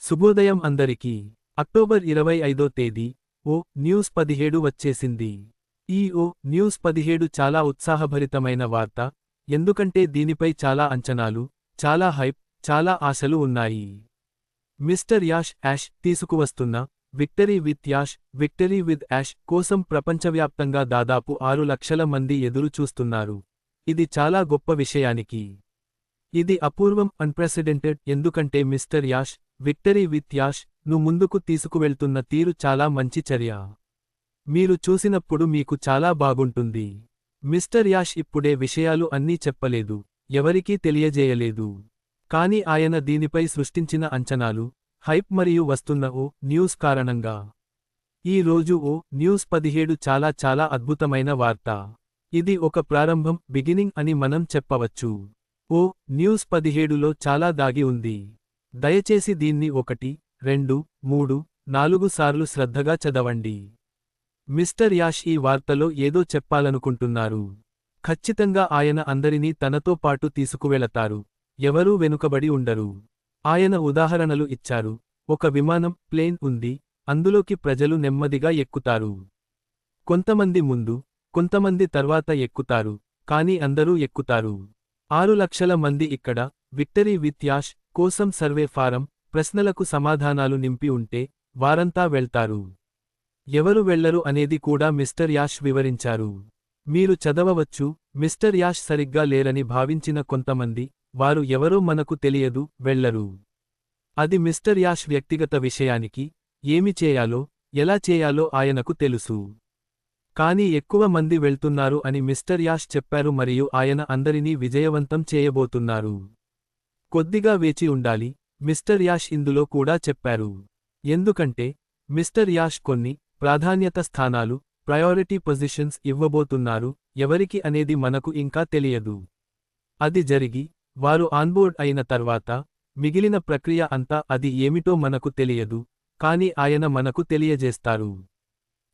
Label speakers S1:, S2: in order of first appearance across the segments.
S1: శుభోదయం అందరికీ. అక్టోబర్ 25వ తేదీ ఓ న్యూస్ 17 వచ్చేసింది. ఈ ఓ న్యూస్ 17 చాలా ఉత్సాహభరితమైన వార్త, ఎందుకంటే దీనిపై చాలా అంచనాలు, చాలా హైప్, చాలా ఆశలు ఉన్నాయి. మిస్టర్ యాష్ తీసుకువస్తున్న victory with Yash, victory with Yash కోసం ప్రపంచవ్యాప్తంగా దాదాపు 6 లక్షల మంది ఎదురు చూస్తున్నారు. ఇది చాలా గొప్ప విషయానికి. ఇది అపూర్వం, అన్ప్రెసిడెంటెడ్, ఎందుకంటే mister Yash, victory with Yash ను ముందుకు తీసుకువెళ్తున్న తీరు చాలా మంచి చర్య. మీరు చూసినప్పుడు మీకు చాలా బాగుంటుంది. మిస్టర్ యాష్ ఇప్పుడే విషయాలు అన్నీ చెప్పలేదు, ఎవరికీ తెలియజేయలేదు. కానీ ఆయన దీనిపై సృష్టించిన అంచనాలు, హైప్ మరియు వస్తున్న ఓ న్యూస్ కారణంగా. ఈ రోజు ఓ న్యూస్ 17 చాలా చాలా అద్భుతమైన వార్త. ఇది ఒక ప్రారంభం, బిగినింగ్ అని మనం చెప్పవచ్చు. ఓ న్యూస్ 17లో చాలా దాగి ఉంది. దయచేసి దీన్ని 1, 2, 3, 4 సార్లు శ్రద్ధగా చదవండి. మిస్టర్ యాష్ ఈ వార్తలో ఏదో చెప్పాలనుకుంటున్నారు. ఖచ్చితంగా ఆయన అందరినీ తనతో పాటు తీసుకువెళతారు, ఎవరూ వెనుకబడి ఉండరు. ఆయన ఉదాహరణలు ఇచ్చారు. ఒక విమానం, ప్లేన్ ఉంది, అందులోకి ప్రజలు నెమ్మదిగా ఎక్కుతారు. కొంతమంది ముందు, కొంతమంది తర్వాత ఎక్కుతారు, కానీ అందరూ ఎక్కుతారు. 6 లక్షల మంది ఇక్కడ, విక్టరీ విత్ యాష్ కోసం సర్వే ఫారం, ప్రశ్నలకు సమాధానాలు నింపి ఉంటే, వారంతా వెళ్తారు. ఎవరు వెళ్లరు అనేది కూడా మిస్టర్ యాష్ వివరించారు. మీరు చదవవచ్చు, మిస్టర్ యాష్ సరిగ్గా లేరని భావించిన కొంతమంది, వారు ఎవరో మనకు తెలియదు, వెళ్లరు. అది మిస్టర్ యాష్ వ్యక్తిగత విషయానికి, ఏమి చేయాలో, ఎలా చేయాలో ఆయనకు తెలుసు. కానీ ఎక్కువ మంది వెళ్తున్నారు అని మిస్టర్ యాష్ చెప్పారు మరియు ఆయన అందరినీ విజయవంతం చేయబోతున్నారు. కొద్దిగా వేచి ఉండాలి, మిస్టర్ యాష్ ఇందులో కూడా చెప్పారు. ఎందుకంటే మిస్టర్ యాష్ కొన్ని ప్రాధాన్యత స్థానాలు, ప్రయారిటీ పొజిషన్స్ ఇవ్వబోతున్నారు, ఎవరికి అనేది మనకు ఇంకా తెలియదు. అది జరిగి, వారు ఆన్బోర్డ్ అయిన తర్వాత, మిగిలిన ప్రక్రియ అంతా అది ఏమిటో మనకు తెలియదు, కానీ ఆయన మనకు తెలియజేస్తారు.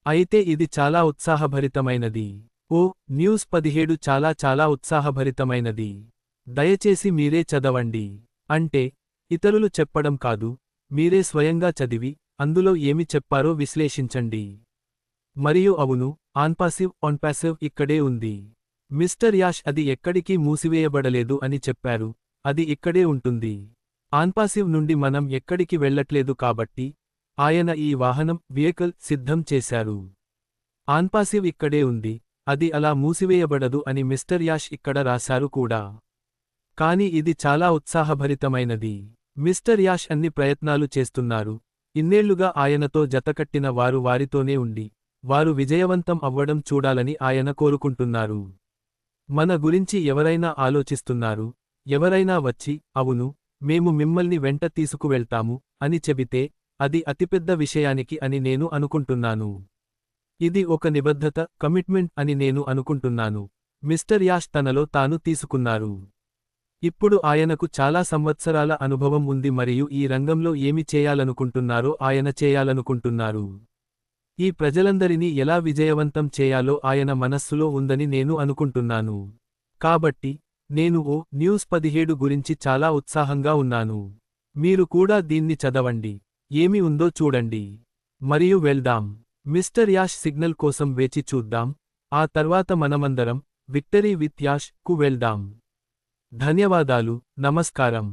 S1: అయితే ఇది చాలా ఉత్సాహభరితమైనది. ఓ న్యూస్ 17 చాలా చాలా ఉత్సాహభరితమైనది. దయచేసి మీరే చదవండి. అంటే, ఇతరులు చెప్పడం కాదు, మీరే స్వయంగా చదివి, అందులో ఏమి చెప్పారో విశ్లేషించండి. మరియు అవును, ఆన్పాసివ్ ఇక్కడే ఉంది. మిస్టర్ యాష్ అది ఎక్కడికి మూసివేయబడలేదు అని చెప్పారు, అది ఇక్కడే ఉంటుంది. ఆన్పాసివ్ నుండి మనం ఎక్కడికి వెళ్లట్లేదు కాబట్టి, ఆయన ఈ వాహనం, వెహికల్ సిద్ధం చేశారు. ఆన్పాసివ్ ఇక్కడే ఉంది, అది అలా మూసివేయబడదు అని మిస్టర్ యాష్ ఇక్కడ రాశారు కూడా. కానీ ఇది చాలా ఉత్సాహభరితమైనది. మిస్టర్ యాష్ అన్ని ప్రయత్నాలు చేస్తున్నారు. ఇన్నేళ్లుగా ఆయనతో జతకట్టిన వారు వారితోనే ఉండి, వారు విజయవంతం అవ్వడం చూడాలని ఆయన కోరుకుంటున్నారు. మన గురించి ఎవరైనా ఆలోచిస్తున్నారు, ఎవరైనా వచ్చి, అవును, మేము మిమ్మల్ని వెంట తీసుకువెళ్తాము అని చెబితే, అది అతిపెద్ద విషయానికి అని నేను అనుకుంటున్నాను. ఇది ఒక నిబద్ధత, కమిట్మెంట్ అని నేను అనుకుంటున్నాను. మిస్టర్ యాష్ తనలో తాను తీసుకున్నారు. ఇప్పుడు ఆయనకు చాలా సంవత్సరాల అనుభవం ఉంది మరియు ఈ రంగంలో ఏమి చేయాలనుకుంటున్నారో ఆయన చేయాలనుకుంటున్నారు. ఈ ప్రజలందరినీ ఎలా విజయవంతం చేయాలో ఆయన మనస్సులో ఉందని నేను అనుకుంటున్నాను. కాబట్టి, నేను ఓ న్యూస్ 17 గురించి చాలా ఉత్సాహంగా ఉన్నాను. మీరు కూడా దీన్ని చదవండి, ఏమి ఉందో చూడండి. మరియు వెళ్దాం. మిస్టర్ యాష్ సిగ్నల్ కోసం వేచి చూద్దాం, ఆ తర్వాత మనమందరం విక్టరీ విత్ యాష్ కు వెళ్దాం. ధన్యవాదాలు, నమస్కారం.